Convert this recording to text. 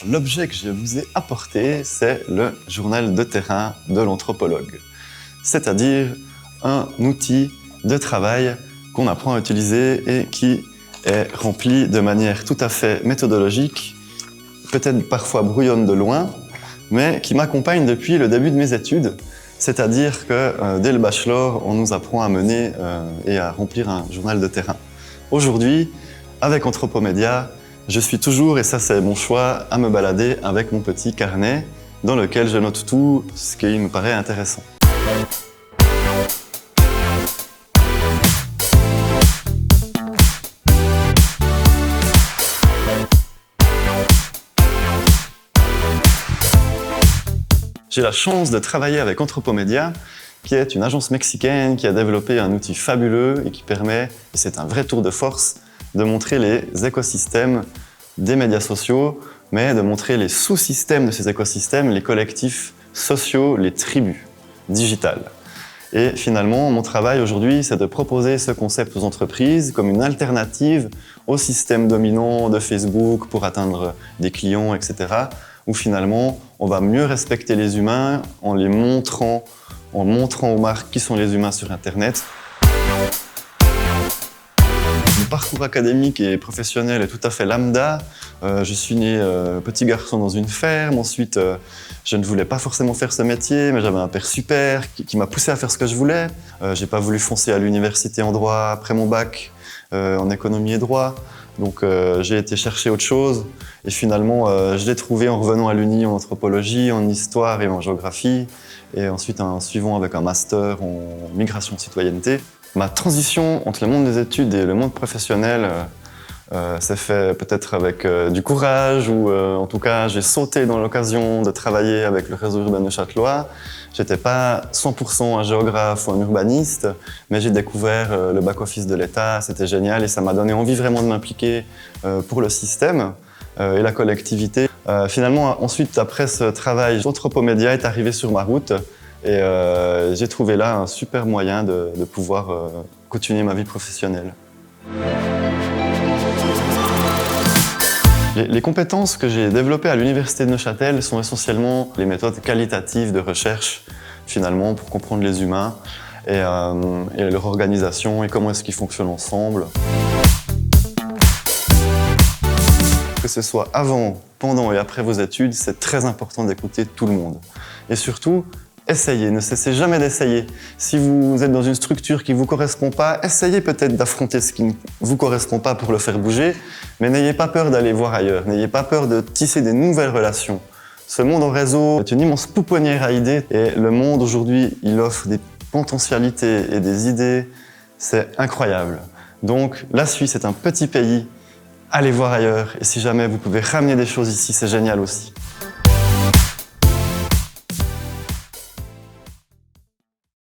L'objet que je vous ai apporté, c'est le journal de terrain de l'anthropologue, c'est-à-dire un outil de travail qu'on apprend à utiliser et qui est rempli de manière tout à fait méthodologique, peut-être parfois brouillonne de loin, mais qui m'accompagne depuis le début de mes études. C'est-à-dire que dès le bachelor, on nous apprend à mener et à remplir un journal de terrain. Aujourd'hui, avec Anthropomédia, je suis toujours, et ça c'est mon choix, à me balader avec mon petit carnet dans lequel je note tout ce qui me paraît intéressant. J'ai la chance de travailler avec Anthropomédia, qui est une agence mexicaine qui a développé un outil fabuleux et qui permet, et c'est un vrai tour de force, de montrer les écosystèmes des médias sociaux, mais de montrer les sous-systèmes de ces écosystèmes, les collectifs sociaux, les tribus digitales. Et finalement, mon travail aujourd'hui, c'est de proposer ce concept aux entreprises comme une alternative au système dominant de Facebook pour atteindre des clients, etc., où finalement, on va mieux respecter les humains en montrant aux marques qui sont les humains sur Internet. Mon parcours académique et professionnel est tout à fait lambda. Je suis né petit garçon dans une ferme. Ensuite, je ne voulais pas forcément faire ce métier, mais j'avais un père super qui m'a poussé à faire ce que je voulais. J'ai pas voulu foncer à l'université en droit après mon bac, en économie et droit. Donc j'ai été chercher autre chose. Et finalement, je l'ai trouvé en revenant à l'Uni en anthropologie, en histoire et en géographie. Et ensuite, en suivant avec un master en migration citoyenneté. Ma transition entre le monde des études et le monde professionnel s'est fait peut-être avec du courage ou en tout cas j'ai sauté dans l'occasion de travailler avec le réseau urbain de Châtellois. J'étais pas 100% un géographe ou un urbaniste, mais j'ai découvert le back-office de l'État, c'était génial et ça m'a donné envie vraiment de m'impliquer pour le système et la collectivité. Finalement, ensuite, après ce travail, Anthropomédia est arrivé sur ma route. Et j'ai trouvé là un super moyen de pouvoir continuer ma vie professionnelle. Les compétences que j'ai développées à l'Université de Neuchâtel sont essentiellement les méthodes qualitatives de recherche, finalement, pour comprendre les humains et leur organisation et comment est-ce qu'ils fonctionnent ensemble. Que ce soit avant, pendant et après vos études, c'est très important d'écouter tout le monde. Et surtout, essayez, ne cessez jamais d'essayer. Si vous êtes dans une structure qui ne vous correspond pas, essayez peut-être d'affronter ce qui ne vous correspond pas pour le faire bouger, mais n'ayez pas peur d'aller voir ailleurs, n'ayez pas peur de tisser des nouvelles relations. Ce monde en réseau est une immense pouponnière à idées et le monde aujourd'hui, il offre des potentialités et des idées, c'est incroyable. Donc la Suisse est un petit pays, allez voir ailleurs et si jamais vous pouvez ramener des choses ici, c'est génial aussi.